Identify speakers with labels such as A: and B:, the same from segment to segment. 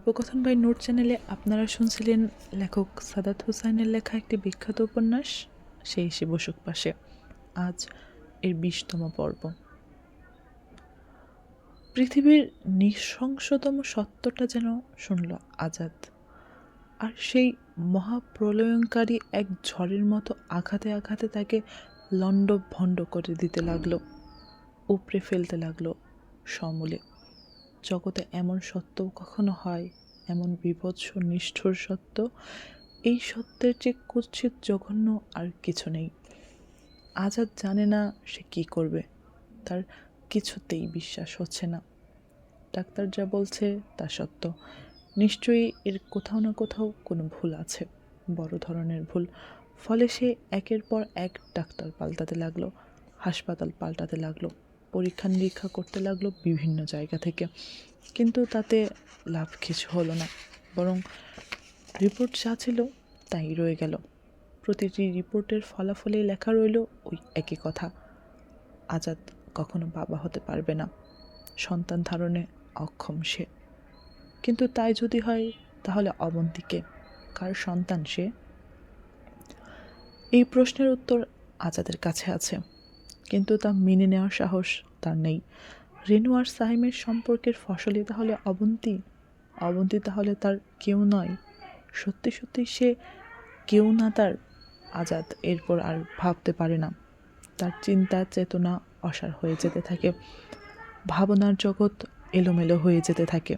A: উপকথন by note চ্যানেলে আপনারা শুনছিলেন লেখক সাদাত হোসাইনের লেখা একটি বিখ্যাত উপন্যাস সেই এসে বসুক পাশে। আজ এর 20তম পর্ব। পৃথিবীর নৃশংসতম সত্যটা যেন শুনল আজাদ, আর সেই মহাপ্রলয়ঙ্কারী এক ঝড়ের মতো আঘাতে আঘাতে তাকে লণ্ডভণ্ড করে দিতে লাগলো, উপড়ে ফেলতে লাগলো সমূলে। জগতে এমন সত্য কখনো হয়, এমন বীভৎস নিষ্ঠুর সত্য, এই সত্যের যে কুৎসিত জঘন্য আর কিছু নেই। আজাদ জানে না সে কি করবে, তার কিছুতেই বিশ্বাস হচ্ছে না। ডাক্তার যা বলছে তা সত্য, নিশ্চয়ই এর কোথাও না কোথাও কোনো ভুল আছে, বড় ধরনের ভুল। ফলে সে একের পর এক ডাক্তার পাল্টাতে লাগলো, হাসপাতাল পাল্টাতে লাগলো, পরীক্ষা নিরীক্ষা করতে লাগলো বিভিন্ন জায়গা থেকে, কিন্তু তাতে লাভ কিছু হলো না। বরং রিপোর্ট যা ছিল তাই রয়ে গেল। প্রতিটি রিপোর্টের ফলাফলে লেখা রইল ওই একই কথা, আজাদ কখনো বাবা হতে পারবে না, সন্তান ধারণে অক্ষম সে। কিন্তু তাই যদি হয় তাহলে অবন্তীকে, কার সন্তান সে? এই প্রশ্নের উত্তর আজাদের কাছে আছে, কিন্তু তা মেনে নেওয়ার সাহস তার নেই। রেনু আর সাহিমের সম্পর্কের ফসলই তাহলে অবন্তী? অবন্তী তাহলে তার কেউ নয়? সত্যি সত্যি সে কেউ না তার? আজাদ এরপর আর ভাবতে পারে না। তার চিন্তা চেতনা অসাড় হয়ে যেতে থাকে, ভাবনার জগৎ এলোমেলো হয়ে যেতে থাকে,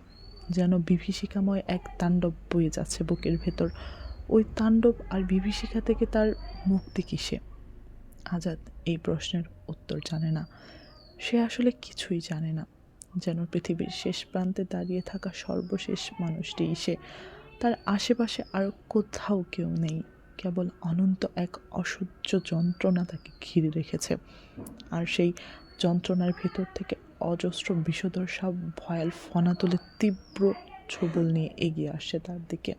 A: যেন বিভীষিকাময় এক তাণ্ডব বয়ে যাচ্ছে বুকের ভেতর। ওই তাণ্ডব আর বিভীষিকা থেকে তার মুক্তি কিসে? আজাদ এই প্রশ্নের উত্তর জানে না। সে আসলে কিছুই জানে না, যেন পৃথিবীর শেষ প্রান্তে দাঁড়িয়ে থাকা সর্বশেষ মানুষটিই সে। তার আশেপাশে আর কোথাও কেউ নেই, কেবল অনন্ত এক অসহ্য যন্ত্রণা তাকে ঘিরে রেখেছে। আর সেই যন্ত্রণার ভেতর থেকে অজস্র বিষধর সব ভয়াল ফনা তুলে তীব্র ছোবল নিয়ে এগিয়ে আসছে তার দিকে।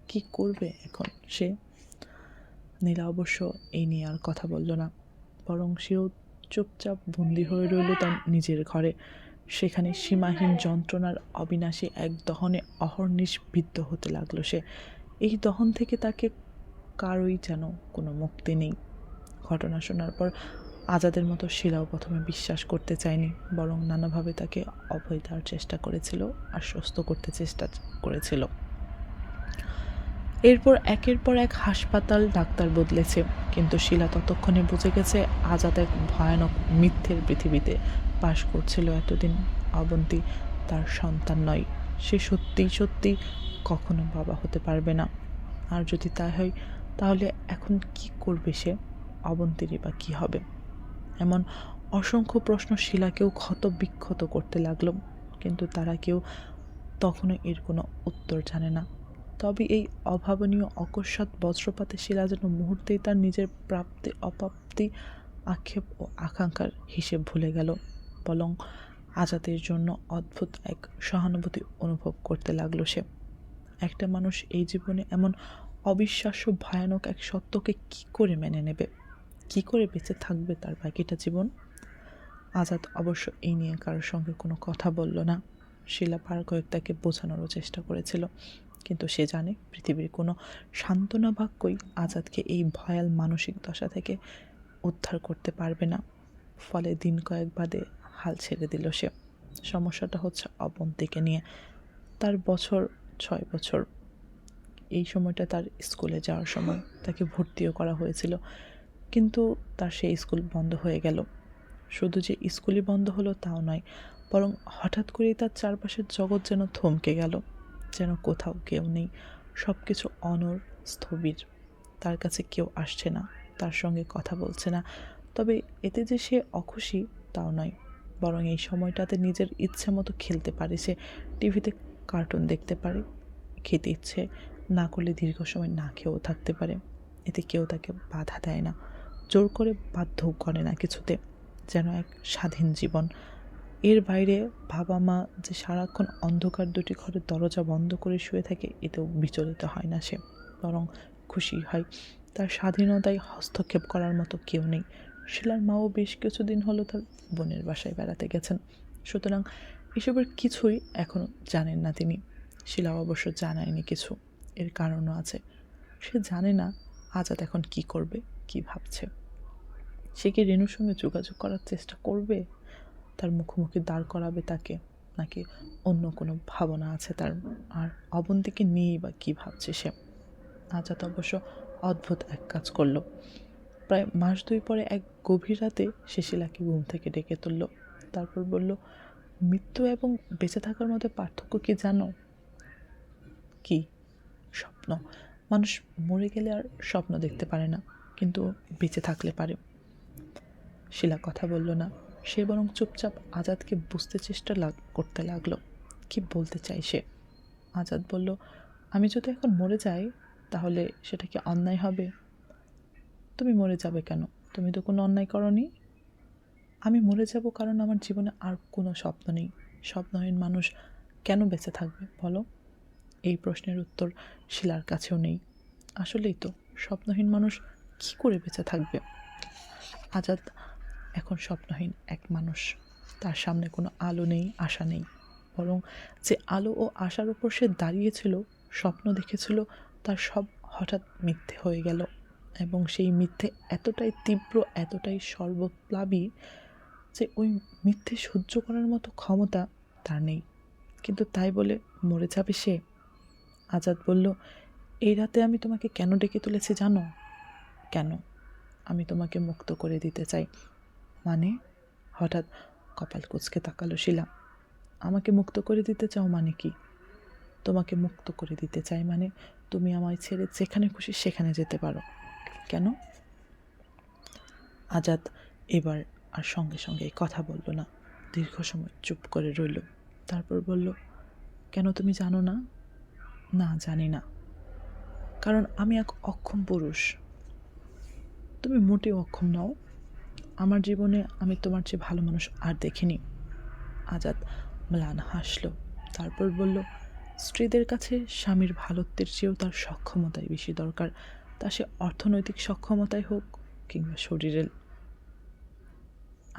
A: কি করবে এখন সে? নীলা অবশ্য এই নিয়ে আর কথা বলল না, বরং সেও চুপচাপ বন্দী হয়ে রইল তার নিজের ঘরে। সেখানে সীমাহীন যন্ত্রণার অবিনাশী এক দহনে অহর্নিশ বিদ্ধ হতে লাগলো সে। এই দহন থেকে তাকে কারোই যেন কোনো মুক্তি নেই। ঘটনা শোনার পর আজাদের মতো শিলাও প্রথমে বিশ্বাস করতে চায়নি, বরং নানাভাবে তাকে অভয় দেওয়ার চেষ্টা করেছিল, আশ্বস্ত করতে চেষ্টা করেছিল। এরপর একের পর এক হাসপাতাল ডাক্তার বদলেছে, কিন্তু শিলা ততক্ষণে বুঝে গেছে আজাদ এক ভয়ানক মিথ্যের পৃথিবীতে বাস করছিল এতদিন। অবন্তী তার সন্তান নয়, সে সত্যিই সত্যি কখনো বাবা হতে পারবে না। আর যদি তাই হয় তাহলে এখন কি করবে সে? অবন্তীরই বা কী হবে? এমন অসংখ্য প্রশ্ন শিলাকেও ক্ষত বিক্ষত করতে লাগলো, কিন্তু তারা কেউ তখনও এর কোনো উত্তর জানে না। তবে এই অভাবনীয় অকস্মাৎ বজ্রপাতে শিলা যেন মুহূর্তেই তার নিজের প্রাপ্তি অপ্রাপ্তি, আক্ষেপ ও আকাঙ্ক্ষার হিসেব ভুলে গেল, বরং আজাদের জন্য অদ্ভুত এক সহানুভূতি অনুভব করতে লাগলো সে। একটা মানুষ এই জীবনে এমন অবিশ্বাস্য ভয়ানক এক সত্যকে কি করে মেনে নেবে? কি করে বেঁচে থাকবে তার বাকিটা জীবন? আজাদ অবশ্য এই নিয়ে কারোর সঙ্গে কোনো কথা বলল না। শিলা পার কয়েক তাকে বোঝানোরও চেষ্টা করেছিল, কিন্তু সে জানে পৃথিবীর কোনো সান্ত্বনা বাক্যই আজাদকে এই ভয়াল মানসিক দশা থেকে উদ্ধার করতে পারবে না। ফলে দিন কয়েক বাদে হাল ছেড়ে দিল সে। সমস্যাটা হচ্ছে অবন্তীকে নিয়ে। তার বছর 6 বছর। এই সময়টা তার স্কুলে যাওয়ার সময়, তাকে ভর্তিও করা হয়েছিল, কিন্তু তার সেই স্কুল বন্ধ হয়ে গেল। শুধু যে স্কুলই বন্ধ হলো তাও নয়, বরং হঠাৎ করেই তার চারপাশের জগৎ যেন থমকে গেল, যেন কোথাও কেউ নেই, সব কিছু অনড়, স্থবির। তার কাছে কেউ আসছে না, তার সঙ্গে কথা বলছে না। তবে এতে যে সে অখুশি তাও নয়, বরং এই সময়টাতে নিজের ইচ্ছে মতো খেলতে পারে সে, টিভিতে কার্টুন দেখতে পারে, খেতে ইচ্ছে না করলে দীর্ঘ সময় না খেয়েও থাকতে পারে। এতে কেউ তাকে বাধা দেয় না, জোর করে বাধ্যও করে না কিছুতে, যেন এক স্বাধীন জীবন। এর বাইরে বাবা মা যে সারাক্ষণ অন্ধকার দুটি ঘরের দরজা বন্ধ করে শুয়ে থাকে এতেও বিচলিত হয় না সে, বরং খুশি হয়। তার স্বাধীনতায় হস্তক্ষেপ করার মতো কেউ নেই। শিলার মাও বেশ কিছুদিন হলো তার বোনের বাসায় বেড়াতে গেছেন, সুতরাং এসবের কিছুই এখনও জানেন না তিনি। শিলা অবশ্য জানায়নি কিছু, এর কারণও আছে। সে জানে না আজাদ এখন কি করবে, কি ভাবছে। সে কি রেনুর সঙ্গে যোগাযোগ করার চেষ্টা করবে, তার মুখোমুখি দাঁড় করাবে তাকে, নাকি অন্য কোনো ভাবনা আছে তার? আর অবন্তীকে নিয়েই বা কী ভাবছে সে? আজাদ অবশ্য অদ্ভুত এক কাজ করলো। প্রায় মাস 2 পরে এক গভীর রাতে সে শিলাকে ঘুম থেকে ডেকে তুলল। তারপর বলল, মৃত্যু এবং বেঁচে থাকার মধ্যে পার্থক্য কি জানো? কি? স্বপ্ন। মানুষ মরে গেলে আর স্বপ্ন দেখতে পারে না, কিন্তু বেঁচে থাকলে পারে। শিলা কথা বলল না, সে বরং চুপচাপ আজাদকে বুঝতে চেষ্টা করতে লাগলো কি বলতে চাই সে। আজাদ বলল, আমি যদি এখন মরে যাই তাহলে সেটা কি অন্যায় হবে? তুমি মরে যাবে কেন? তুমি তো কোনো অন্যায় করনি। আমি মরে যাব কারণ আমার জীবনে আর কোনো স্বপ্ন নেই। স্বপ্নহীন মানুষ কেন বেঁচে থাকবে বলো? এই প্রশ্নের উত্তর শিলার কাছেও নেই। আসলেই তো, স্বপ্নহীন মানুষ কি করে বেঁচে থাকবে? আজাদ এখন স্বপ্নহীন এক মানুষ। তার সামনে কোনো আলো নেই, আশা নেই। বরং যে আলো ও আশার উপর সে দাঁড়িয়েছিল, স্বপ্ন দেখেছিল, তার সব হঠাৎ মিথ্যে হয়ে গেল। এবং সেই মিথ্যে এতটাই তীব্র, এতটাই সর্বপ্লাবী যে ওই মিথ্যে সহ্য করার মতো ক্ষমতা তার নেই। কিন্তু তাই বলে মরে যাবে সে? আজাদ বলল, এই রাতে আমি তোমাকে কেন ডেকে তুলেছি জানো? কেন? আমি তোমাকে মুক্ত করে দিতে চাই। মানে? হঠাৎ কপাল কুঁচকে তাকালো শিলা। আমাকে মুক্ত করে দিতে চাও মানে কি? তোমাকে মুক্ত করে দিতে চাই মানে তুমি আমায় ছেড়ে যেখানে খুশি সেখানে যেতে পারো। কেন? আজাদ এবার আর সঙ্গে সঙ্গে কথা বলল না। দীর্ঘ সময় চুপ করে রইল। তারপর বলল, কেন তুমি জানো না? না, জানি না। কারণ আমি এক অক্ষম পুরুষ। তুমি মোটেও অক্ষম নও। আমার জীবনে আমি তোমার চেয়ে ভালো মানুষ আর দেখিনি। আজাদ ম্লান হাসল। তারপর বলল, স্ত্রীদের কাছে স্বামীর ভালোত্বের চেয়েও তার সক্ষমতাই বেশি দরকার। তা সে অর্থনৈতিক সক্ষমতাই হোক কিংবা শরীরের।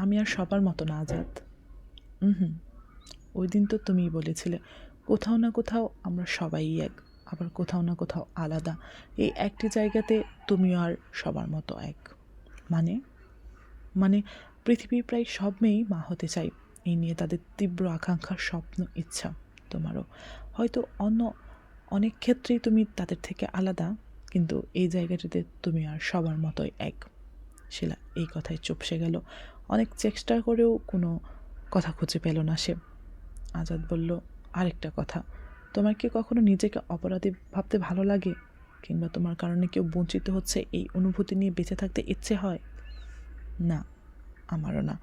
A: আমি আর সবার মতো না আজাদ। ওই দিন তো তুমিই বলেছিলে, কোথাও না কোথাও আমরা সবাই এক, আবার কোথাও না কোথাও আলাদা। এই একটি জায়গাতে তুমিও আর সবার মতো এক। মানে? মানে পৃথিবীর প্রায় সব মেয়েই মা হতে চাই, এই নিয়ে তাদের তীব্র আকাঙ্ক্ষা, স্বপ্ন, ইচ্ছা। তোমারও হয়তো অন্য অনেক ক্ষেত্রেই তুমি তাদের থেকে আলাদা, কিন্তু এই জায়গাটিতে তুমি আর সবার মতোই এক। শিলা এই কথায় চুপসে গেল। অনেক চেষ্টা করেও কোনো কথা খুঁজে পেল না সে। আজাদ বলল, আরেকটা কথা, তোমার কি কখনো নিজেকে অপরাধী ভাবতে ভালো লাগে? কিংবা তোমার কারণে কেউ বঞ্চিত হচ্ছে এই অনুভূতি নিয়ে বেঁচে থাকতে ইচ্ছে হয়? না, আমারও না।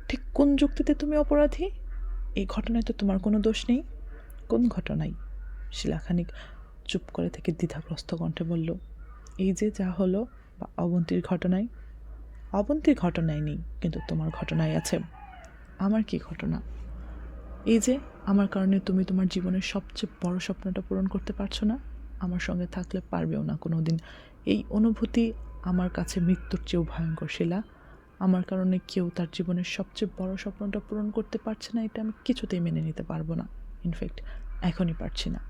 A: ঠিক কোন যুক্তিতে তুমি অপরাধী? এই ঘটনায় তো তোমার কোনো দোষ নেই। কোন ঘটনায়? শিলাখানিক চুপ করে থেকে দ্বিধাগ্রস্ত কণ্ঠে বলল, এই যে যা হলো, বা অবন্তীর ঘটনায়। অবন্তীর ঘটনায় নেই, কিন্তু তোমার ঘটনায় আছে। আমার কি ঘটনা? এই যে আমার কারণে তুমি তোমার জীবনের সবচেয়ে বড় স্বপ্নটা পূরণ করতে পারছো না, আমার সঙ্গে থাকলে পারবেও না কোনো দিন। এই অনুভূতি আমার কাছে মৃত্যুর চেয়েও ভয়ঙ্কর শিলা। আমার কারণে কেউ তার জীবনের সবচেয়ে বড় স্বপ্নটা পূরণ করতে পারছে না, এটা আমি কিছুতেই মেনে নিতে পারবো না। ইনফ্যাক্ট এখনই পারছি না।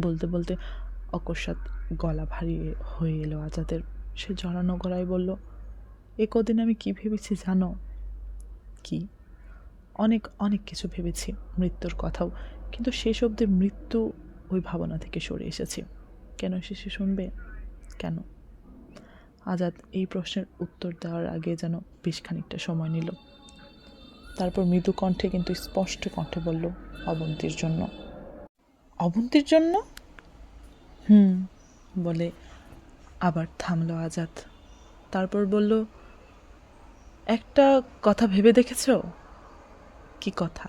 A: বলতে বলতে অকস্মাৎ গলা ভারী হয়ে এলো আজাদের। সে জড়ানো গলায় বলল, এ কদিন আমি কি ভেবেছি জানো? কি? অনেক অনেক কিছু ভেবেছি, মৃত্যুর কথাও, কিন্তু শেষ অবধি মৃত্যু ওই ভাবনা থেকে সরে এসেছি। কেন এসেছে শুনবে? কেন? আজাদ এই প্রশ্নের উত্তর দেওয়ার আগে যেন বেশ খানিকটা সময় নিল। তারপর মৃদু কণ্ঠে কিন্তু স্পষ্ট কণ্ঠে বলল, অবন্তীর জন্য। অবন্তীর জন্য? বলে আবার থামল আজাদ। তারপর বলল, একটা কথা ভেবে দেখেছ? কি কথা?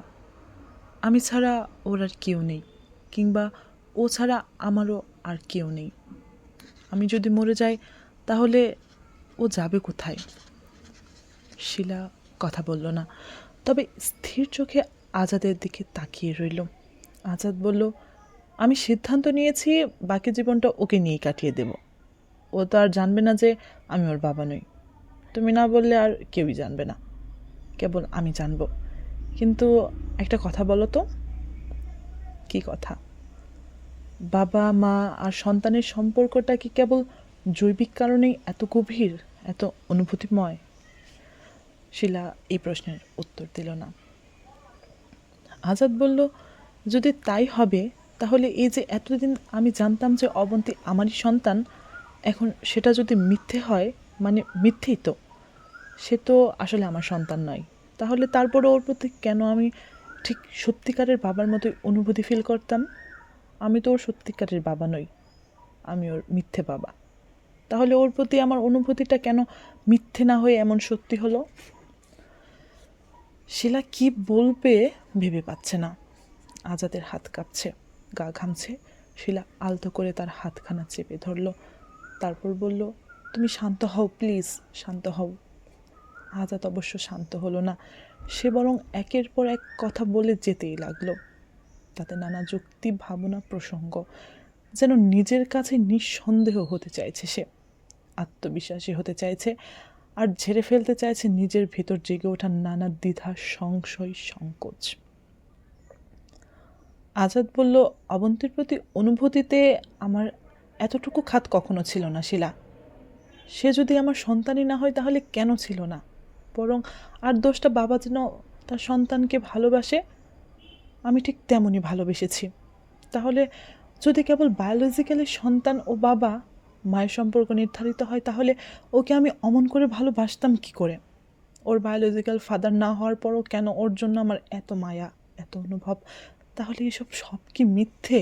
A: আমি ছাড়া ওর আর কেউ নেই, কিংবা ও ছাড়া আমারও আর কেউ নেই। আমি যদি মরে যাই তাহলে ও যাবে কোথায়? শিলা কথা বলল না, তবে স্থির চোখে আজাদের দিকে তাকিয়ে রইল। আজাদ বলল, আমি সিদ্ধান্ত নিয়েছি বাকি জীবনটা ওকে নিয়েই কাটিয়ে দেব। ও তো আর জানবে না যে আমি ওর বাবা নই। তুমি না বললে আর কেউই জানবে না, কেবল আমি জানব। কিন্তু একটা কথা বলো তো, কী কথা? বাবা মা আর সন্তানের সম্পর্কটা কি কেবল জৈবিক কারণেই এত গভীর, এত অনুভূতিময়? শিলা এই প্রশ্নের উত্তর দিল না। আজাদ বলল, যদি তাই হবে তাহলে এই যে এতদিন আমি জানতাম যে অবন্তী আমারই সন্তান, এখন সেটা যদি মিথ্যে হয়, মানে মিথ্যেই তো, সে তো আসলে আমার সন্তান নয়। তাহলে তারপরে ওর প্রতি কেন আমি ঠিক সত্যিকারের বাবার মতোই অনুভূতি ফিল করতাম? আমি তো ওর সত্যিকারের বাবা নই, আমি ওর মিথ্যে বাবা। তাহলে ওর প্রতি আমার অনুভূতিটা কেন মিথ্যে না হয়ে এমন সত্যি হলো? শিলা কি বলবে ভেবে পাচ্ছে না। আজাদের হাত কাঁপছে, গা ঘামছে। শিলা আলতো করে তার হাতখানা চেপে ধরল, তারপর বলল, তুমি শান্ত হও প্লিজ, শান্ত হও। আজাদ অবশ্য শান্ত হলো না, সে বরং একের পর এক কথা বলে যেতেই লাগলো। তাতে নানা যুক্তি, ভাবনা, প্রসঙ্গ, যেন নিজের কাছে নিঃসন্দেহ হতে চাইছে সে, আত্মবিশ্বাসী হতে চাইছে, আর ঝেড়ে ফেলতে চাইছে নিজের ভেতর জেগে ওঠা নানা দ্বিধা, সংশয়, সংকোচ। আজাদ বলল, অবন্তীর প্রতি অনুভূতিতে আমার এতটুকু খাত কখনো ছিল না শিলা। সে যদি আমার সন্তানই না হয় তাহলে কেন ছিল না? বরং আর দোষটা বাবা যেন তার সন্তানকে ভালোবাসে, আমি ঠিক তেমনই ভালোবেসেছি। তাহলে যদি কেবল বায়োলজিক্যালি সন্তান ও বাবা মায়ের সম্পর্ক নির্ধারিত হয়, তাহলে ওকে আমি অমন করে ভালোবাসতাম কি করে? ওর বায়োলজিক্যাল ফাদার না হওয়ার পরও কেন ওর জন্য আমার এত মায়া, এত অনুভব? তাহলে এসব সব কি মিথ্যে?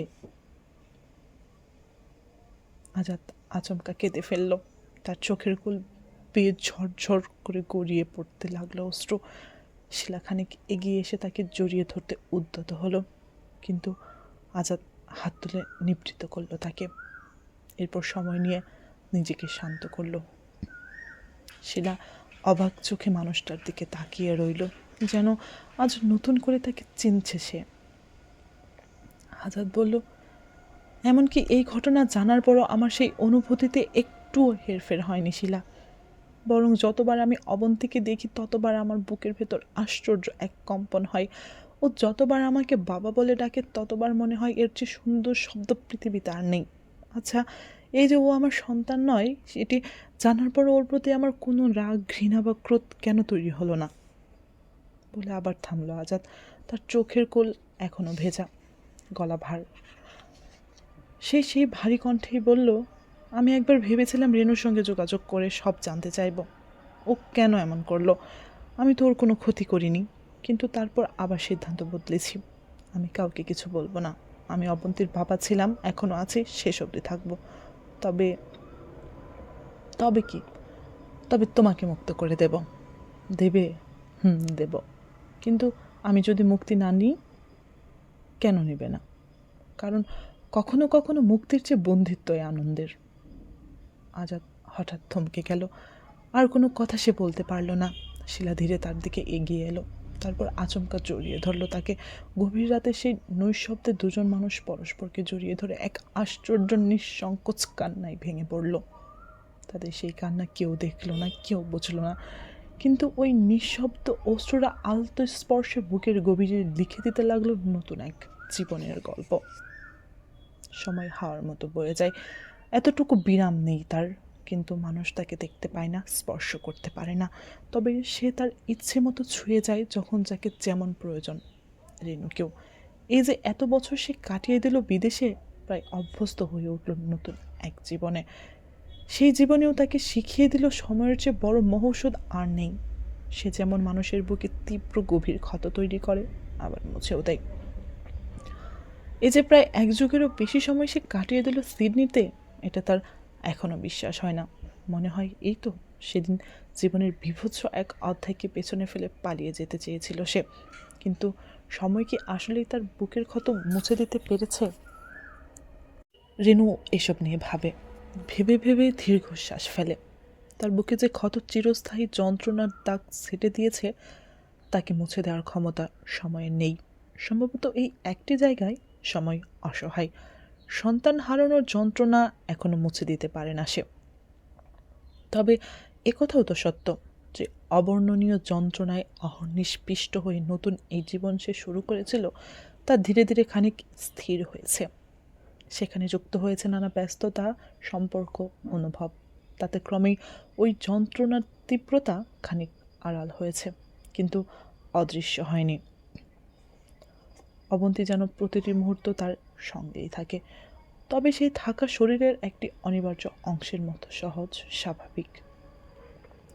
A: আজাদ আচমকা কেঁদে ফেলল। তার চোখের কোল বেয়ে ঝরঝর করে গড়িয়ে পড়তে লাগলো অশ্রু। শিলাখানিক এগিয়ে এসে তাকে জড়িয়ে ধরতে উদ্যত হলো, কিন্তু আজাদ হাত তুলে নিবৃত্ত করলো তাকে। এরপর সময় নিয়ে নিজেকে শান্ত করলো। শিলা অবাক চোখে মানুষটার দিকে তাকিয়ে রইল, যেন আজ নতুন করে তাকে চিনছে সে। আজাদ বলল, এমনকি এই ঘটনা জানার পরও আমার সেই অনুভূতিতে একটুও হেরফের হয়নি শিলা। বরং যতবার আমি অবন্তীকে দেখি ততবার আমার বুকের ভেতর আশ্চর্য এক কম্পন হয়। ও যতবার আমাকে বাবা বলে ডাকে ততবার মনে হয় এর চেয়ে সুন্দর শব্দ পৃথিবীতে আর নেই। আচ্ছা, এই যে ও আমার সন্তান নয়, সেটি জানার পর ওর প্রতি আমার কোনো রাগ, ঘৃণা বা ক্রোধ কেন তৈরি হলো না? বলে আবার থামলো আজাদ। তার চোখের কোল এখনো ভেজা, গলা ভার। সেই ভারী কণ্ঠেই বলল, আমি একবার ভেবেছিলাম রেনুর সঙ্গে যোগাযোগ করে সব জানতে চাইব, ও কেন এমন করলো। আমি তো ওর কোনো ক্ষতি করিনি, কিন্তু তারপর আবার সিদ্ধান্ত বদলেছি। আমি কাউকে কিছু বলবো না। আমি অবন্তীর বাবা ছিলাম, এখনও আছি, শেষ অবধি থাকবো। তবে তবে কি? তবে তোমাকে মুক্ত করে দেব। দেবে? দেব। কিন্তু আমি যদি মুক্তি না নিই? কেন নেবে না? কারণ কখনো কখনো মুক্তির চেয়ে বন্ধিত্বই আনন্দের। আজাদ হঠাৎ থমকে গেল, আর কোনো কথা সে বলতে পারল না। শিলা ধীরে তার দিকে এগিয়ে এলো, তারপর আচমকা জড়িয়ে ধরলো তাকে। গভীর রাতে সেই নৈশব্দে দুজন মানুষ পরস্পরকে জড়িয়ে ধরে এক আশ্চর্য নিঃসংকোচ কান্নায় ভেঙে পড়ল। তাদের সেই কান্না কেউ দেখল না, কেউ বুঝল না, কিন্তু ওই নিঃশব্দ অশ্রুরা আলতো স্পর্শে বুকের গভীরে লিখে দিতে লাগলো নতুন এক জীবনের গল্প। সময় হাওয়ার মতো বয়ে যায়, এতটুকু বিরাম নেই তার। কিন্তু মানুষ তাকে দেখতে পায় না, স্পর্শ করতে পারে না। তবে সে তার ইচ্ছে মতো ছুঁয়ে যায় যখন যাকে যেমন প্রয়োজন। রেনুকেও এই যে এত বছর সে কাটিয়ে দিল বিদেশে, প্রায় অভ্যস্ত হয়ে উঠল নতুন এক জীবনে। সেই জীবনেও তাকে শিখিয়ে দিল সময়ের চেয়ে বড় মহৌষধ আর নেই। সে যেমন মানুষের বুকে তীব্র গভীর ক্ষত তৈরি করে, আবার মুছেও দেয়। এই যে প্রায় এক যুগেরও বেশি সময় সে কাটিয়ে দিল সিডনিতে, এটা তার এখনও বিশ্বাস হয় না। মনে হয় এই তো সেদিন জীবনের বিভৎস এক অধ্যায়কে পেছনে ফেলে পালিয়ে যেতে চেয়েছিল সে, কিন্তু সময় কি আসলেই তার বুকের ক্ষত মুছে দিতে পেরেছে? রেনু এসব নিয়ে ভাবে, ভেবে ভেবে দীর্ঘশ্বাস ফেলে। তার বুকে যে ক্ষত চিরস্থায়ী যন্ত্রণার দাগ ছেটে দিয়েছে, তাকে মুছে দেওয়ার ক্ষমতা সময়ের নেই। সম্ভবত এই একটি জায়গায় সময় অসহায়। সন্তান হারানোর যন্ত্রণা এখনো মুছে দিতে পারে না সে। তবে একথাও তো সত্য যে অবর্ণনীয় যন্ত্রণায় অহর্নিশ পিষ্ট হয়ে নতুন এই জীবন সে শুরু করেছিল, তা ধীরে ধীরে খানিক স্থির হয়েছে। সেখানে যুক্ত হয়েছে নানা ব্যস্ততা, সম্পর্ক, অনুভব। তাতে ক্রমেই ওই যন্ত্রণার তীব্রতা খানিক আড়াল হয়েছে, কিন্তু অদৃশ্য হয়নি। অবন্তী যেন প্রতিটি মুহূর্ত তার সঙ্গেই থাকে, তবে সেই থাকা শরীরের একটি অনিবার্য অংশের মতো সহজ, স্বাভাবিক।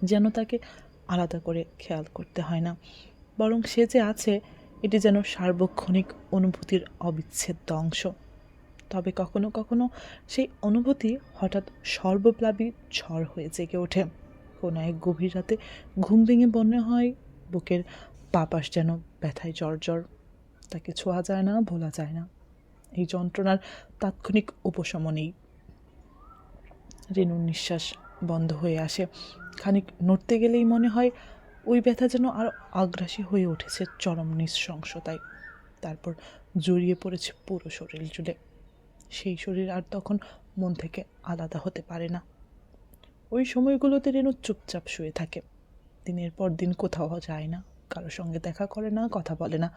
A: যেন তাকে আলাদা করে খেয়াল করতে হয় না, বরং সে যে আছে এটি যেন সার্বক্ষণিক অনুভূতির অবিচ্ছেদ্য অংশ। তবে কখনো কখনো সেই অনুভূতি হঠাৎ সর্বপ্লাবী ঝড় হয়ে জেগে ওঠে। কোনো এক গভীর রাতে ঘুম ভেঙে মনে হয় বুকের বাপাস যেন ব্যথায় জর্জর। তাকে ছোঁয়া যায় না, ভোলা যায় না। এই যন্ত্রণার তাৎক্ষণিক উপশম নেই। রেণুর নিঃশ্বাস বন্ধ হয়ে আসে। খানিক নড়তে গেলেই মনে হয় ওই ব্যথা যেন আরও আগ্রাসী হয়ে উঠেছে চরম নৃশংসতায়। তারপর জড়িয়ে পড়েছে পুরো শরীর জুড়ে। সেই শরীর আর তখন মন থেকে আলাদা হতে পারে না। ওই সময়গুলোতে রেণু চুপচাপ শুয়ে থাকে। দিনের পর দিন কোথাও যায় না, কারোর সঙ্গে দেখা করে না, কথা বলে না।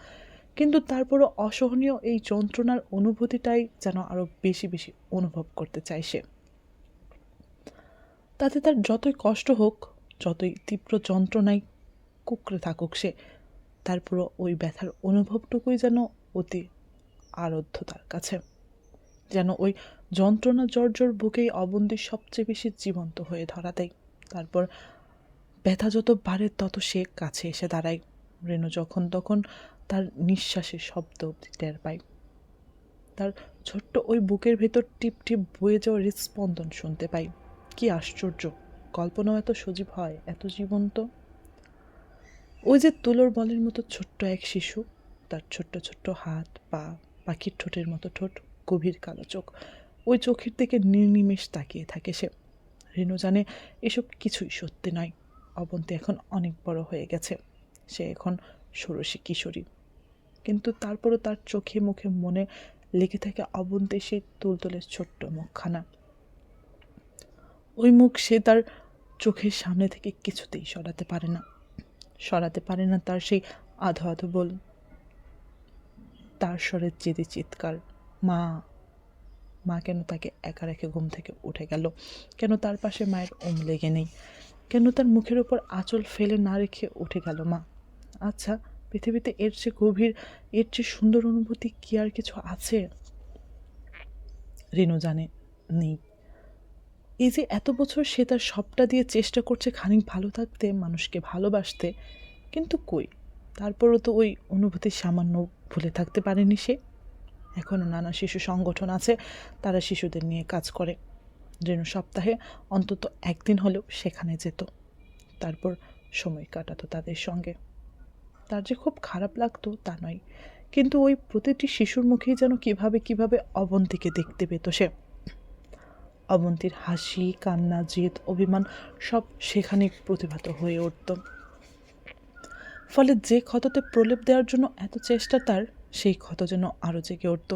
A: কিন্তু তারপরও অসহনীয় এই যন্ত্রণার অনুভূতিটাই যেন আরও বেশি বেশি অনুভব করতে চায় সে। তাতে তার যতই কষ্ট হোক, যতই তীব্র যন্ত্রণায় কুঁকড়ে থাকুক সে, তারপরও ওই ব্যথার অনুভবটুকুই যেন অতি আরাধ্য তার কাছে। যেন ওই যন্ত্রণা জর্জর বুকেই অবন্তী সবচেয়ে বেশি জীবন্ত হয়ে ধরা দেয়। তারপর ব্যথা যত বাড়ে তত সে কাছে এসে দাঁড়ায়। রেণু যখন তখন তার নিঃশ্বাসের শব্দ টের পায়। তার ছোট্ট ওই বুকের ভেতর টিপ টিপ বয়ে যাওয়া হৃদস্পন্দন শুনতে পাই। কি আশ্চর্য! কল্পনাও এত সজীব হয়, এত জীবন্ত। ওই যে তুলোর বলের মতো ছোট্ট এক শিশু, তার ছোট্ট ছোট্ট হাত, পা, পাখির ঠোঁটের মতো ঠোঁট, গভীর কালো চোখ। ওই চোখের দিকে নির্নিমেষ তাকিয়ে থাকে সে। রেণু জানে এসব কিছুই সত্যি নয়। অবন্তী এখন অনেক বড় হয়ে গেছে। সে এখন ষোড়শী কিশোরী। কিন্তু তারপরও তার চোখে মুখে মনে লেগে থাকে অবন্তী সেই তুলতুলের ছোট্ট মুখখানা। ওই মুখ সে তার চোখের সামনে থেকে কিছুতেই সরাতে পারে না। সরাতে পারে না তার সেই আধো আধো বল, তার স্বরের জেদি চিৎকার, মা। মা কেন তাকে একা রেখে ঘুম থেকে উঠে গেল? কেন তার পাশে মায়ের লেগে নেই? কেন তার মুখের ওপর আঁচল ফেলে না রেখে উঠে গেল মা? আচ্ছা, পৃথিবীতে এর চেয়ে গভীর, এর চেয়ে সুন্দর অনুভূতি কি আর কিছু আছে? রেণু জানে নেই। এই যে এত বছর সে তার সবটা দিয়ে চেষ্টা করছে খানিক ভালো থাকতে, মানুষকে ভালোবাসতে, কিন্তু কই, তারপরও তো ওই অনুভূতি সামান্য ভুলে থাকতে পারেনি সে। এখনও নানা শিশু সংগঠন আছে, তারা শিশুদের নিয়ে কাজ করে। রেণু সপ্তাহে অন্তত একদিন হলেও সেখানে যেত, তারপর সময় কাটাতো তাদের সঙ্গে। তার যে খুব খারাপ লাগতো তা নয়, কিন্তু ওই প্রতিটি শিশুর মুখেই যেন কিভাবে কিভাবে অবন্তীকে দেখতে পেত সে। অবন্তীর হাসি, কান্না, জেদ, অভিমান সব সেখানে প্রতিভাত হয়ে উঠত। ফলে যে ক্ষততে প্রলেপ দেওয়ার জন্য এত চেষ্টা তার, সেই ক্ষত যেন আরও জেগে উঠত,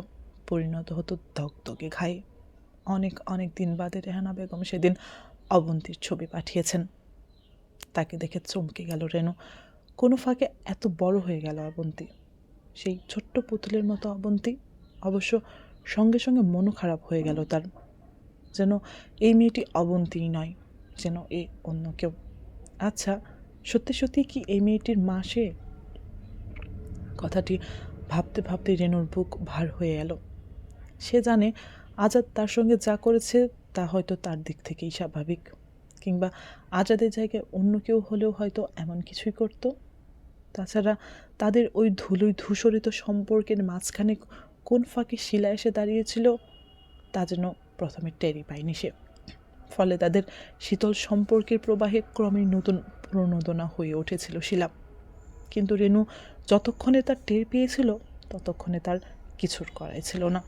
A: পরিণত হতো দগদগে ঘায়ে। অনেক অনেক দিন বাদে রেহানা বেগম সেদিন অবন্তীর ছবি পাঠিয়েছেন। তাকে দেখে চমকে গেল রেণু। কোনো ফাঁকে এত বড় হয়ে গেল অবন্তী, সেই ছোট্ট পুতুলের মতো অবন্তী। অবশ্য সঙ্গে সঙ্গে মনও খারাপ হয়ে গেল তার, যেন এই মেয়েটি অবন্তীই নয়, যেন এ অন্য কেউ। আচ্ছা, সত্যি সত্যি কি এই মেয়েটির মা সে? কথাটি ভাবতে ভাবতে রেণুর বুক ভার হয়ে এলো। সে জানে আজাদ তার সঙ্গে যা করেছে তা হয়তো তার দিক থেকেই স্বাভাবিক, কিংবা আজাদের জায়গায় অন্য কেউ হলেও হয়তো এমন কিছুই করত। তাছাড়া তাদের ওই ধুলোয় ধূসরিত সম্পর্কের মাঝখানে কোন ফাঁকে শিলা এসে দাঁড়িয়েছিল তা যেন প্রথমে টেরই পায়নি সে। ফলে তাদের শীতল সম্পর্কের প্রবাহে ক্রমে নতুন প্রণোদনা হয়ে উঠেছিল শিলা। কিন্তু রেণু যতক্ষণে তার টের পেয়েছিল ততক্ষণে তার কিছুর করাই ছিল না।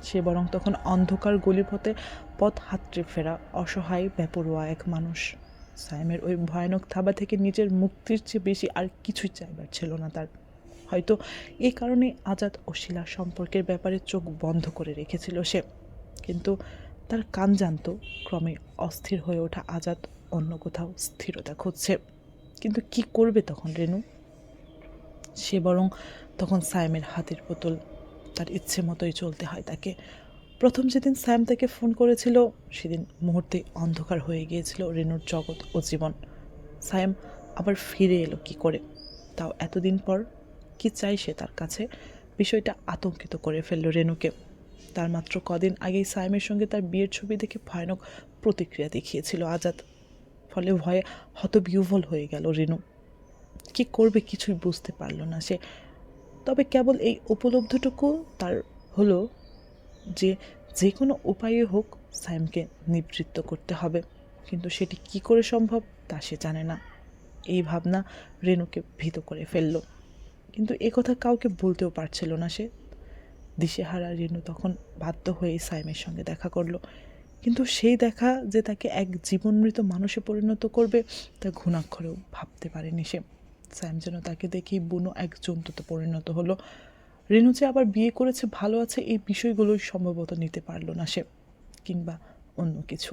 A: সে বরং তখন অন্ধকার গলিপথে পথ হাতড়ে ফেরা অসহায় বেপরোয়া এক মানুষ। সায়েমের ওই ভয়ানক থাবা থেকে নিজের মুক্তির চেয়ে বেশি আর কিছুই চাইবার ছিল না তার। হয়তো এই কারণে আজাদ ও শিলার সম্পর্কের ব্যাপারে চোখ বন্ধ করে রেখেছিল সে। কিন্তু তার কান জানত ক্রমে অস্থির হয়ে ওঠা আজাদ অন্য কোথাও স্থিরতা খুঁজছে। কিন্তু কি করবে তখন রেণু? সে বরং তখন সায়েমের হাতের পুতুল, তার ইচ্ছে মতোই চলতে হয় তাকে। প্রথম যেদিন সায়েম তাকে ফোন করেছিল সেদিন মুহূর্তে অন্ধকার হয়ে গিয়েছিল রেনুর জগৎ ও জীবন। সায়েম আবার ফিরে এলো কি করে, তাও এতদিন পর? কি চাই সে তার কাছে? বিষয়টা আতঙ্কিত করে ফেলল রেনুকে। তার মাত্র কদিন আগেই সায়েমের সঙ্গে তার বিয়ের ছবি দেখে ভয়ানক প্রতিক্রিয়া দেখিয়েছিল আজাদ। ফলে ভয়ে হতবিহ্বল হয়ে গেল রেনু। কি করবে কিছুই বুঝতে পারল না সে। তবে কেবল এই উপলব্ধিটুকু তার হলো যে যে কোনো উপায়ে হোক সায়েমকে নিবৃত্ত করতে হবে, কিন্তু সেটি কি করে সম্ভব তা সে জানে না। এই ভাবনা রেনুকে ভীত করে ফেলল, কিন্তু কথা কাউকে বলতেও পারছিল না সে। দিশেহারা রেনু তখন বাধ্য হয়ে সায়েমের সঙ্গে দেখা করলো, কিন্তু সেই দেখা যে তাকে এক জীবনমৃত মানুষে পরিণত করবে তা ঘুণাক্ষরেও ভাবতে পারেনি সে। সায়েম যেন তাকে দেখেই বুনো এক জন্তুতে পরিণত হলো। রেনু যে আবার বিয়ে করেছে, ভালো আছে, এই বিষয়গুলোই সম্ভবত নিতে পারলো না সে, কিংবা অন্য কিছু।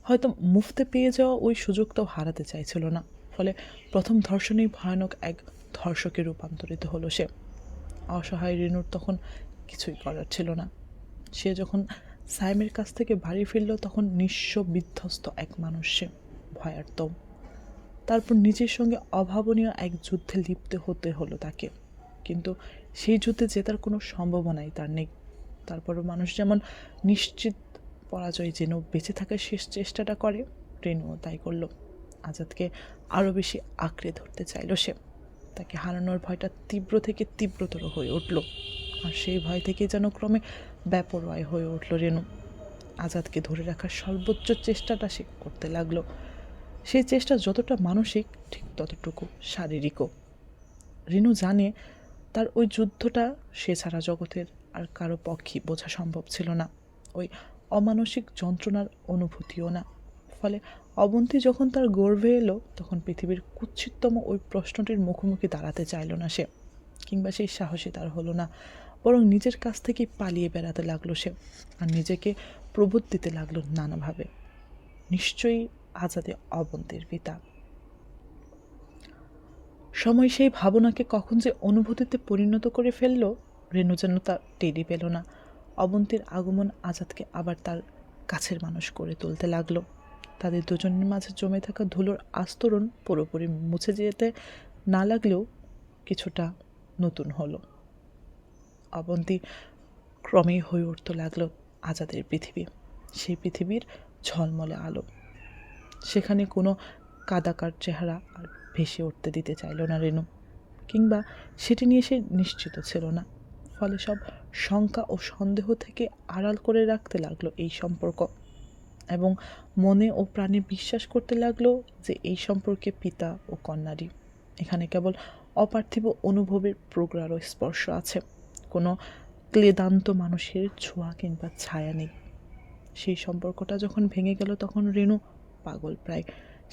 A: হয়তো মুফতে পেয়ে যাওয়া ওই সুযোগটাও হারাতে চাইছিল না। ফলে প্রথম ধর্ষণেই ভয়ানক এক ধর্ষকে রূপান্তরিত হলো সে। অসহায় রেনুর তখন কিছুই করার ছিল না। সে যখন সায়েমের কাছ থেকে বাড়ি ফিরল তখন নিঃস্ব বিধ্বস্ত এক মানুষ সে, ভয়ার্ত। তারপর নিজের সঙ্গে অভাবনীয় এক যুদ্ধে লিপ্ত হতে হলো তাকে, কিন্তু সেই যুদ্ধে জেতার কোনো সম্ভাবনাই তার নেই। তারপরও মানুষ যেমন নিশ্চিত পরাজয় যেন বেঁচে থাকার শেষ চেষ্টাটা করে, রেনুও তাই করল। আজাদকে আরও বেশি আঁকড়ে ধরতে চাইল সে। তাকে হারানোর ভয়টা তীব্র থেকে তীব্রতর হয়ে উঠল, আর সেই ভয় থেকে যেন ক্রমে বেপরোয়া হয়ে উঠল রেনু। আজাদকে ধরে রাখার সর্বোচ্চ চেষ্টাটা সে করতে লাগলো। সেই চেষ্টা যতটা মানসিক ঠিক ততটুকু শারীরিকও। রেনু জানে তার ওই যুদ্ধটা সে ছাড়া জগতের আর কারো পক্ষেই বোঝা সম্ভব ছিল না, ওই অমানসিক যন্ত্রণার অনুভূতিও না। ফলে অবন্তী যখন তার গর্ভে এলো তখন পৃথিবীর কুৎসিততম ওই প্রশ্নটির মুখোমুখি দাঁড়াতে চাইল না সে, কিংবা সেই সাহসী তার হলো না। বরং নিজের কাছ থেকে পালিয়ে বেড়াতে লাগলো সে, আর নিজেকে প্রবোধ দিতে লাগলো নানাভাবে, নিশ্চয়ই আজাদে অবন্তীর পিতা। সময় সেই ভাবনাকে কখন যে অনুভূতিতে পরিণত করে ফেলল রেনু যেন তা টেরি পেল না। অবন্তীর আগমন আজাদকে আবার তার কাছের মানুষ করে তুলতে লাগলো। তাদের দুজনের মাঝে জমে থাকা ধুলোর আস্তরণ পুরোপুরি মুছে যেতে না লাগলেও কিছুটা নতুন হলো। অবন্তী ক্রমেই হয়ে উঠতে লাগলো আজাদের পৃথিবী, সেই পৃথিবীর ঝলমলে আলো। সেখানে কোনো কাদাকার চেহারা আর ভেসে উঠতে দিতে চাইল না রেনু, কিংবা সেটি নিয়ে সে নিশ্চিত ছিল না। ফলে সব শঙ্কা ও সন্দেহ থেকে আড়াল করে রাখতে লাগলো এই সম্পর্ক, এবং মনে ও প্রাণে বিশ্বাস করতে লাগলো যে এই সম্পর্কে পিতা ও কন্যারই। এখানে কেবল অপার্থিব অনুভবের প্রগাঢ় স্পর্শ আছে, কোনো ক্লেদান্ত মানুষের ছোঁয়া কিংবা ছায়া নেই। সেই সম্পর্কটা যখন ভেঙে গেল তখন রেনু পাগল প্রায়।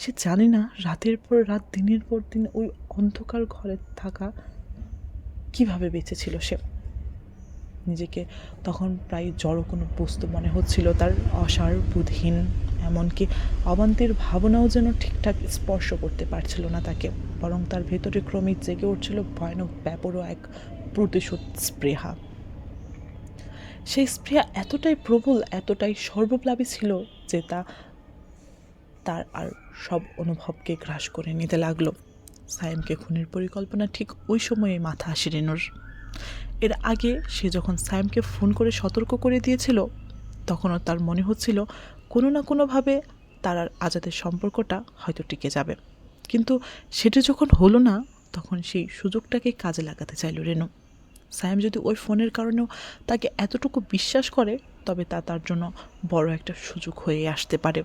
A: সে জানে না রাতের পর রাত, দিনের পর দিন ওই অন্ধকার ঘরে থাকা কিভাবে বেঁচেছিল সে। নিজেকে তখন প্রায় জড় কোনো বস্তু মনে হচ্ছিল তার, অসার বুধহীন। এমনকি অবান্তির ভাবনাও যেন ঠিকঠাক স্পর্শ করতে পারছিল না তাকে, বরং তার ভেতরে ক্রমেই জেগে উঠছিল ভয়ানক বেপরোয়া এক প্রতিশোধ স্পৃহা। সেই স্পৃহা এতটাই প্রবল, এতটাই সর্বপ্লাবী ছিল যে তা তার আর সব অনুভবকে গ্রাস করে নিতে লাগলো। সায়েমকে খুনের পরিকল্পনা ঠিক ওই সময়ে মাথা আসে রেনুর। এর আগে সে যখন সায়েমকে ফোন করে সতর্ক করে দিয়েছিল তখনও তার মনে হচ্ছিল কোনো না কোনোভাবে তার আর আজাদের সম্পর্কটা হয়তো টিকে যাবে, কিন্তু সেটা যখন হলো না তখন সেই সুযোগটাকে কাজে লাগাতে চাইল রেনু। সায়েম যদি ওই ফোনের কারণেও তাকে এতটুকু বিশ্বাস করে তবে তা তার জন্য বড় একটা সুযোগ হয়ে আসতে পারে।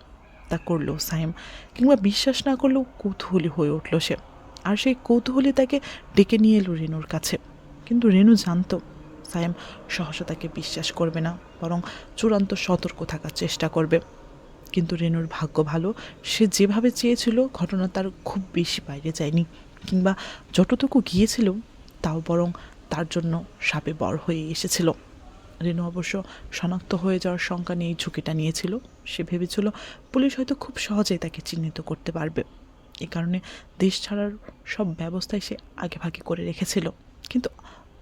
A: তা করলো সায়েম, কিংবা বিশ্বাস না করলেও কৌতূহলী হয়ে উঠল সে, আর সেই কৌতূহলী তাকে ডেকে নিয়ে এলো রেনুর কাছে। কিন্তু রেনু জানতো সায়েম সহসা তাকে বিশ্বাস করবে না, বরং চূড়ান্ত সতর্ক থাকার চেষ্টা করবে। কিন্তু রেনুর ভাগ্য ভালো, সে যেভাবে চেয়েছিল ঘটনা তার খুব বেশি বাইরে যায়নি, কিংবা যতটুকু গিয়েছিল তাও বরং তার জন্য সাপে বর হয়ে এসেছিল। রেনু অবশ্য শনাক্ত হয়ে যাওয়ার শঙ্কা নিয়ে ঝুঁকিটা নিয়েছিল। সে ভেবেছিল পুলিশ হয়তো খুব সহজেই তাকে চিহ্নিত করতে পারবে, এ কারণে দেশ ছাড়ার সব ব্যবস্থাই সে আগেভাগে করে রেখেছিল। কিন্তু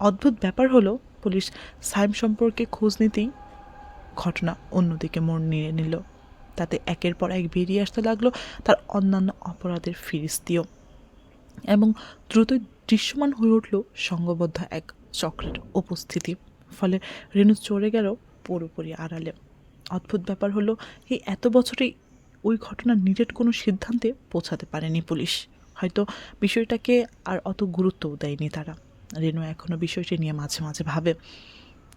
A: অদ্ভুত ব্যাপার হলো, পুলিশ সাইম সম্পর্কে খোঁজ নিতেই ঘটনা অন্যদিকে মোড় নিয়ে নিল। তাতে একের পর এক বেরিয়ে আসতে লাগলো তার অন্যান্য অপরাধের ফিরিস্তিও, এবং দ্রুতই দৃশ্যমান হয়ে উঠল সংঘবদ্ধ এক চক্রের উপস্থিতি। ফলে রেণু চড়ে গেল পুরোপুরি আড়ালে। অদ্ভুত ব্যাপার হলো, এই এত বছরেই ওই ঘটনার নিরেট কোনো সিদ্ধান্তে পৌঁছাতে পারেনি পুলিশ। হয়তো বিষয়টাকে আর অত গুরুত্বও দেয়নি তারা। রেণু এখনও বিষয়টি নিয়ে মাঝে মাঝে ভাবে।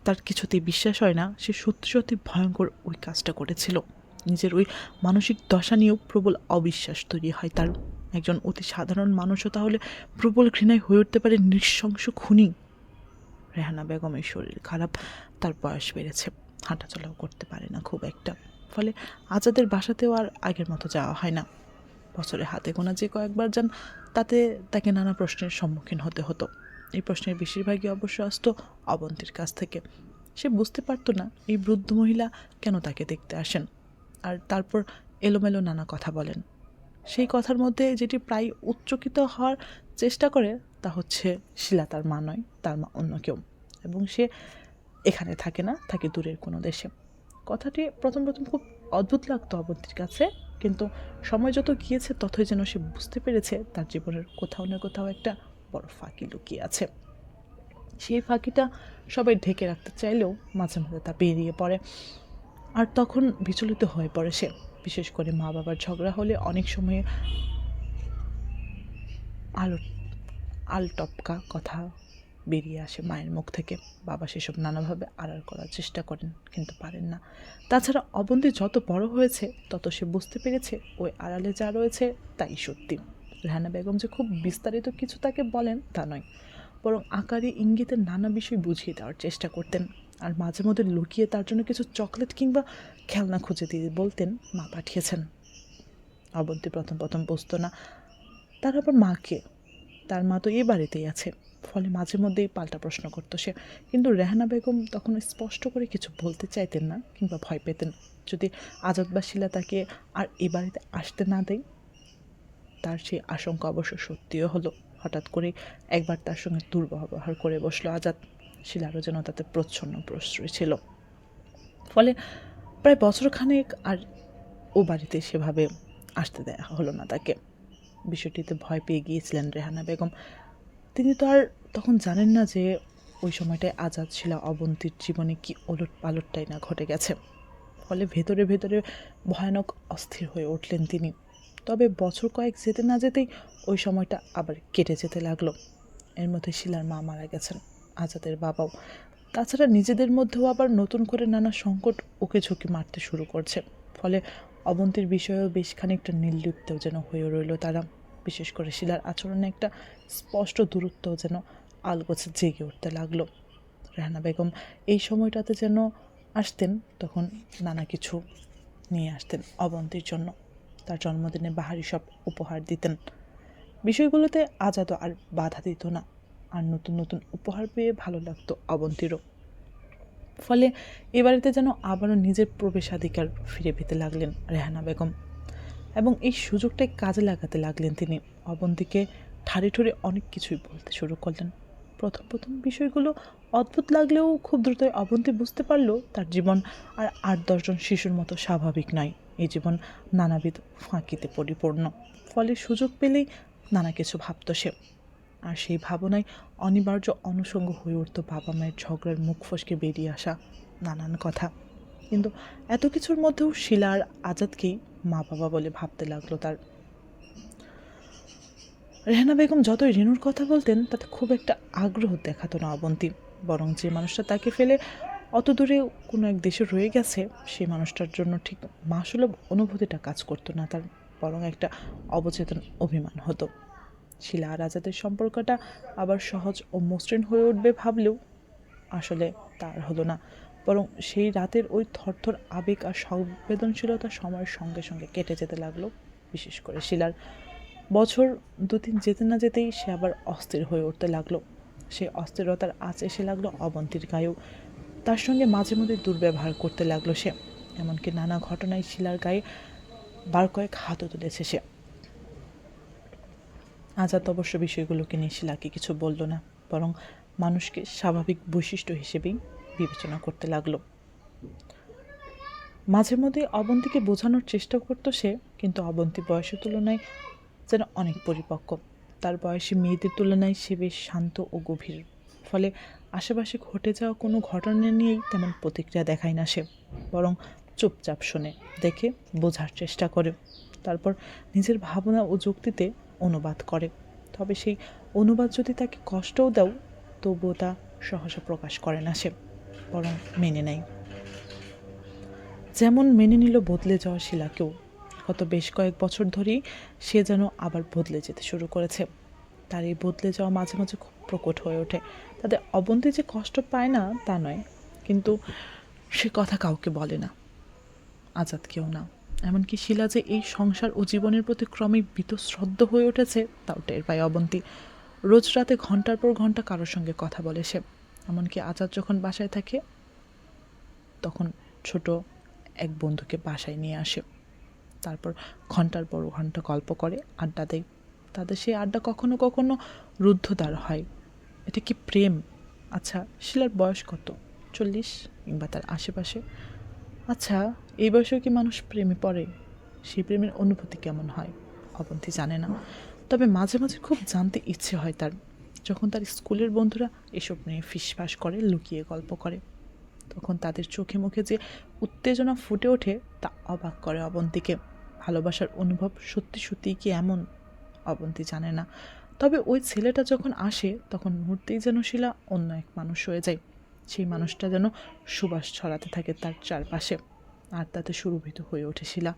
A: তার কিছুতেই বিশ্বাস হয় না সে সত্যি সত্যি ভয়ঙ্কর ওই কাজটা করেছিল। নিজের ওই মানসিক দশা নিয়েও প্রবল অবিশ্বাস তৈরি হয় তার। একজন অতি সাধারণ মানুষও তাহলে প্রবল ঘৃণায় হয়ে উঠতে পারে নৃশংস খুনি। রেহানা বেগমের শরীর খারাপ, তার বয়স বেড়েছে, হাঁটাচলাও করতে পারে না খুব একটা। ফলে আজাদের বাসাতেও আর আগের মতো যাওয়া হয় না। বছরে হাতে গোনা যে কয়েকবার যান, তাতে তাকে নানা প্রশ্নের সম্মুখীন হতে হতো। এই প্রশ্নের বেশিরভাগই অবশ্য আসতো অবন্তীর কাছ থেকে। সে বুঝতে পারতো না এই বৃদ্ধ মহিলা কেন তাকে দেখতে আসেন, আর তারপর এলোমেলো নানা কথা বলেন। সেই কথার মধ্যে যেটি প্রায় উচ্চকিত হওয়ার চেষ্টা করে তা হচ্ছে শিলা তার মা নয়, তার মা অন্য কেউ, এবং সে এখানে থাকে না, থাকে দূরের কোনো দেশে। কথাটি প্রথম প্রথম খুব অদ্ভুত লাগতো অবন্তীর কাছে, কিন্তু সময় যত গিয়েছে ততই যেন সে বুঝতে পেরেছে তার জীবনের কোথাও না কোথাও একটা বড় ফাঁকি লুকিয়ে আছে। সেই ফাঁকিটা সবাই ঢেকে রাখতে চাইলেও মাঝে মাঝে তা বেরিয়ে পড়ে, আর তখন বিচলিত হয়ে পড়ে সে। বিশেষ করে মা বাবার ঝগড়া হলে অনেক সময় আলটপকা কথা বেরিয়ে আসে মায়ের মুখ থেকে। বাবা সেসব নানাভাবে আড়াল করার চেষ্টা করেন, কিন্তু পারেন না। তাছাড়া অবন্তী যত বড় হয়েছে তত সে বুঝতে পেরেছে ওই আড়ালে যা রয়েছে তাই সত্যি। রেহানা বেগম যে খুব বিস্তারিত কিছু তাকে বলেন তা নয়, বরং আকারে ইঙ্গিতে নানা বিষয় বুঝিয়ে দেওয়ার চেষ্টা করতেন। আর মাঝে মধ্যে লুকিয়ে তার জন্য কিছু চকলেট কিংবা খেলনা খুঁজে দিয়ে বলতেন মা পাঠিয়েছেন। অবন্তী প্রথম প্রথম বুঝতো না তার আবার মাকে, তার মা তো এই বাড়িতেই আছে। ফলে মাঝে মধ্যেই পাল্টা প্রশ্ন করতো সে। কিন্তু রেহানা বেগম তখন স্পষ্ট করে কিছু বলতে চাইতেন না, কিংবা ভয় পেতেন যদি আজাদ বা শিলা তাকে আর এ বাড়িতে আসতে না দেয়। তার সেই আশঙ্কা অবশ্য সত্যিও হলো। হঠাৎ করে একবার তার সঙ্গে দুর্ব্যবহার করে বসলো আজাদ। শিলারও যেন তাতে প্রচ্ছন্ন প্রশ্রয় ছিল। ফলে প্রায় বছরখানেক আর ও বাড়িতে সেভাবে আসতে দেয়া হলো না তাকে। বিষয়টিতে ভয় পেয়ে গিয়েছিলেন রেহানা বেগম। তিনি তো আর তখন জানেন না যে ওই সময়টায় আজাদ শিলা অবন্তীর জীবনে কি ওলট পালটটাই না ঘটে গেছে। ফলে ভেতরে ভেতরে ভয়ানক অস্থির হয়ে উঠলেন তিনি। তবে বছর কয়েক যেতে না যেতেই ওই সময়টা আবার কেটে যেতে লাগলো। এর মধ্যে শিলার মা মারা গেছেন, আজাদের বাবাও। তাছাড়া নিজেদের মধ্যেও আবার নতুন করে নানা সংকট ওকে ঝুঁকি মারতে শুরু করছে। ফলে অবন্তীর বিষয়েও বেশ খানিকটা নির্লিপ্তও যেন হয়ে রইল তারা। বিশেষ করে শিলার আচরণে একটা স্পষ্ট দূরত্বও যেন আলগোছে জেগে উঠতে লাগলো। রেহানা বেগম এই সময়টাতে যেন আসতেন, তখন নানা কিছু নিয়ে আসতেন অবন্তীর জন্য। তার জন্মদিনে বাহারি সব উপহার দিতেন। বিষয়গুলোতে আজাদও আর বাধা দিত না, আর নতুন নতুন উপহার পেয়ে ভালো লাগতো অবন্তীরও। ফলে এ বাড়িতে যেন আবারও নিজের প্রবেশাধিকার ফিরে পেতে লাগলেন রেহানা বেগম, এবং এই সুযোগটাই কাজে লাগাতে লাগলেন তিনি। অবন্তীকে ঠাড়ে ঠুড়ে অনেক কিছুই বলতে শুরু করলেন। প্রথম প্রথম বিষয়গুলো অদ্ভুত লাগলেও খুব দ্রুতই অবন্তী বুঝতে পারল তার জীবন আর ৮-১০ জন শিশুর মতো স্বাভাবিক নয়। এই জীবন নানাবিধ ফাঁকিতে পরিপূর্ণ। ফলে সুযোগ পেলেই নানা কিছু ভাবত সে। আর সেই ভাবনায় অনিবার্য অনুষঙ্গ হয়ে উঠত বাবা মায়ের ঝগড়ার মুখ ফসকে বেরিয়ে আসা নানান কথা। কিন্তু এত কিছুর মধ্যেও শিলা আর আজাদকেই মা বাবা বলে ভাবতে লাগলো তার। রেহানা বেগম যতই রেনুর কথা বলতেন তাতে খুব একটা আগ্রহ দেখাতো না অবন্তী, বরং যে মানুষটা তাকে ফেলে অত দূরে কোনো এক দেশে রয়ে গেছে সেই মানুষটার জন্য ঠিক মাসুলভ অনুভূতিটা কাজ করতো না তার, বরং একটা অবচেতন অভিমান হতো। শিলা আর আজাদের সম্পর্কটা আবার সহজ ও মসৃণ হয়ে উঠবে ভাবলেও আসলে তার হলো না, বরং সেই রাতের ওই থরথর আবেগ আর সংবেদনশীলতা সময়ের সঙ্গে সঙ্গে কেটে যেতে লাগলো। বিশেষ করে শিলার বছর ২-৩ যেতে না যেতেই সে আবার অস্থির হয়ে উঠতে লাগলো। সেই অস্থিরতার আঁচ এসে লাগলো অবন্তীর গায়েও। তার সঙ্গে মাঝে মধ্যে দুর্ব্যবহার করতে লাগলো সে, এমনকি নানা ঘটনায় শিলার গায়ে বার কয়েক হাতও তুলেছে সে। আজাদ অবশ্য বিষয়গুলোকে নিয়ে শিলাকে কিছু বলল না, বরং মানুষকে স্বাভাবিক বৈশিষ্ট্য হিসেবেই বিবেচনা করতে লাগলো। মাঝে মধ্যে অবন্তীকে বোঝানোর চেষ্টা করতো সে, কিন্তু অবন্তী বয়সের তুলনায় যেন অনেক পরিপক্ক। তার বয়সী মেয়েদের তুলনায় সে বেশ শান্ত ও গভীর, ফলে আশেপাশে ঘটে যাওয়া কোনো ঘটনা নিয়েই তেমন প্রতিক্রিয়া দেখায় না সে, বরং চুপচাপ শোনে, দেখে, বোঝার চেষ্টা করে, তারপর নিজের ভাবনা ও যুক্তিতে অনুবাদ করে। তবে সেই অনুবাদ যদি তাকে কষ্টও দাও, তবুও তা সহসা প্রকাশ করে না সে, বরং মেনে নেয়। যেমন মেনে নিল বদলে যাওয়া শিলাকেও। গত বেশ কয়েক বছর ধরেই সে যেন আবার বদলে যেতে শুরু করেছে। তার এই বদলে যাওয়া মাঝে মাঝে খুব প্রকট হয়ে ওঠে। তাদের অবন্তী যে কষ্ট পায় না তা নয়, কিন্তু সে কথা কাউকে বলে না, আজাদকেও না। এমনকি শিলা যে এই সংসার ও জীবনের প্রতি ক্রমেই বীতশ্রদ্ধ হয়ে উঠেছে তাও টের পায় অবন্তী। রোজ রাতে ঘন্টার পর ঘন্টা কারোর সঙ্গে কথা বলে সে। এমনকি আজাদ যখন বাসায় থাকে তখন ছোট এক বন্ধুকে বাসায় নিয়ে আসে, তারপর ঘন্টার পর ঘন্টা গল্প করে, আড্ডা দেয়। তাদের সেই আড্ডা কখনো কখনো রুদ্ধদ্বার হয়। এটা কি প্রেম? আচ্ছা, শিলার বয়স কত? 40 কিংবা তার আশেপাশে? আচ্ছা, এই বয়সেও কি মানুষ প্রেমে পড়ে? সেই প্রেমের অনুভূতি কেমন হয় অবন্তী জানে না। তবে মাঝে মাঝে খুব জানতে ইচ্ছে হয় তার, যখন তার স্কুলের বন্ধুরা এসব নিয়ে ফিসফাস করে, লুকিয়ে গল্প করে, তখন তাদের চোখে মুখে যে উত্তেজনা ফুটে ওঠে তা অবাক করে অবন্তীকে। ভালোবাসার অনুভব সত্যি সত্যিই কি এমন? অবন্তী জানে না। তবে ওই ছেলেটা যখন আসে তখন মুহূর্তেই যেন শিলা অন্য এক মানুষ হয়ে যায়। সেই মানুষটা যেন সুবাস ছড়াতে থাকে তার চারপাশে, আর তাতে সুরভিত হয়ে ওঠে শিলা।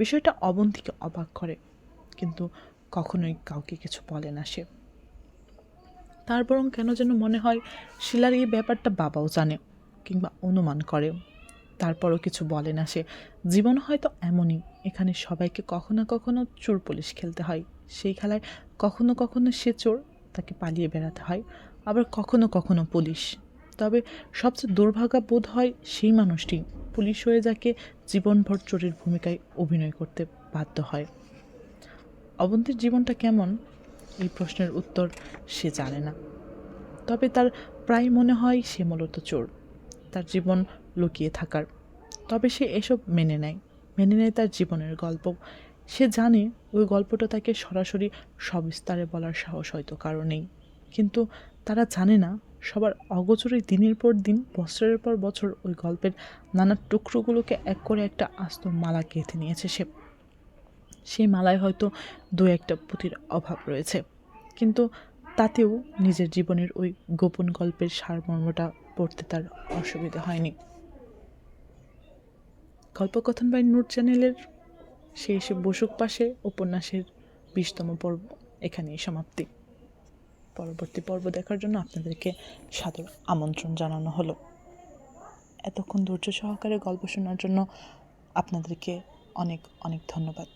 A: বিষয়টা অবন্তীকে অবাক করে, কিন্তু কখনোই কাউকে কিছু বলে না সে। তার বরং কেন যেন মনে হয় শিলার এই ব্যাপারটা বাবাও জানে, কিংবা অনুমান করে, তারপরও কিছু বলে না সে। জীবন হয়তো এমনই, এখানে সবাইকে কখনো কখনো চোর পুলিশ খেলতে হয়। সেই খেলায় কখনো কখনো সে চোর, তাকে পালিয়ে বেড়াতে হয়, আবার কখনো কখনো পুলিশ। তবে সবচেয়ে দুর্ভাগা বোধ হয় সেই মানুষটি, পুলিশ হয়ে যাকে জীবনভর চোরের ভূমিকায় অভিনয় করতে বাধ্য হয়। অবন্তীর জীবনটা কেমন, এই প্রশ্নের উত্তর সে জানে না। তবে তার প্রায় মনে হয় সে মূলত চোর, তার জীবন লুকিয়ে থাকার। তবে সে এসব মেনে নেয় তার জীবনের গল্প। সে জানে ওই গল্পটা তাকে সরাসরি সবিস্তারে বলার সাহস হয়তো কারো নেই, কিন্তু তারা জানে না সবার অগোচরে দিনের পর দিন, বছরের পর বছর ওই গল্পের নানা টুকরোগুলোকে এক করে একটা আস্ত মালা গেঁথে নিয়েছে সে। সেই মালায় হয়তো দু একটা পুঁতির অভাব রয়েছে, কিন্তু তাতেও নিজের জীবনের ওই গোপন গল্পের সারমর্মটা পড়তে তার অসুবিধা হয়নি। গল্পকথন বাই নূর চ্যানেলের সেই এসে বসুক পাশে উপন্যাসের 20তম পর্ব এখানেই সমাপ্তি। পরবর্তী পর্ব দেখার জন্য আপনাদেরকে সাদর আমন্ত্রণ জানানো হলো। এতক্ষণ ধৈর্য সহকারে গল্প শোনার জন্য আপনাদেরকে অনেক অনেক ধন্যবাদ।